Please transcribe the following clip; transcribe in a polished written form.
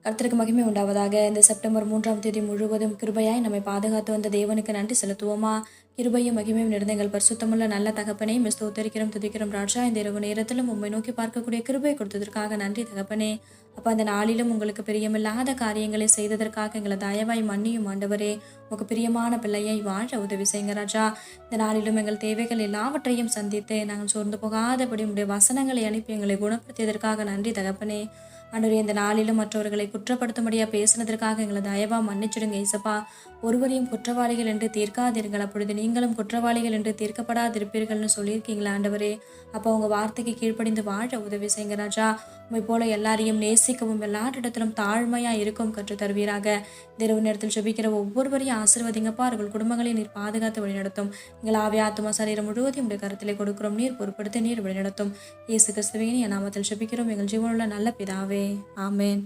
கர்த்தருக்கு மகிமை உண்டாவதாக. இந்த செப்டம்பர் 3ஆம் தேதி முழுவதும் கிருபையாய் நம்மை பாதுகாத்து வந்த தேவனுக்கு நன்றி செலுத்துவோமா? கிருபையும் மகிமையும் நிறைந்த எங்கள் பரிசுத்தமுள்ள நல்ல தகப்பனே, ஸ்தோத்திரிக்கிறோம் துதிக்கிறோம் ராஜா. இந்த இரவு நேரத்திலும் உம்மை நோக்கி பார்க்கக்கூடிய கிருபை கொடுத்ததற்காக நன்றி தகப்பனே. அப்போ அந்த நாளிலும் உங்களுக்கு பிரியமில்லாத காரியங்களை செய்ததற்காக எங்களை தயவாய் மன்னியும் ஆண்டவரே. உங்களுக்கு பிரியமான பிள்ளையை வாழ உதவி செய்யுங்க ராஜா. இந்த நாளிலும் எங்கள் தேவைகள் எல்லாவற்றையும் சந்தித்து நாங்கள் சோர்ந்து போகாதபடி உடைய வசனங்களை அனுப்பி எங்களை குணப்படுத்தியதற்காக நன்றி தகப்பனே. ஆண்டவரே, இந்த நாளிலும் மற்றவர்களை குற்றப்படுத்தும்படியா பேசினதற்காக எங்களை தயவா மன்னிச்சிடுங்க ஏசப்பா. ஒருவரையும் குற்றவாளிகள் என்று தீர்க்காதீர்கள், அப்பொழுது நீங்களும் குற்றவாளிகள் என்று தீர்க்கப்படாதிருப்பீர்கள்னு சொல்லியிருக்கீங்களா ஆண்டவரே. அப்போ உங்க வார்த்தைக்கு கீழ்ப்படிந்து வாழ உதவி செய்யுங்க ராஜா. உண்மை போல எல்லாரையும் நேசிக்கவும் எல்லாரிடத்திலும் தாழ்மையா இருக்கும் கற்று தருவீராக. இந்த இரவு நேரத்தில் ஜெபிக்கிற ஒவ்வொருவரையும் ஆசீர்வதிங்கப்பா. அவர்கள் குடும்பங்களை நீர் பாதுகாத்து வழிநடத்தும். எங்கள் ஆவிய ஆத்துமா சரீரம் முழுவதையும் உடைய கருத்திலே கொடுக்கிறோம். நீர் பொறுப்படுத்தி நீர் வழிநடத்தும். இயேசு கிறிஸ்துவின் நாமத்தில் ஜெபிக்கிறோம் எங்கள் ஜீவனுள்ள நல்ல பிதாவே. ஆமேன்.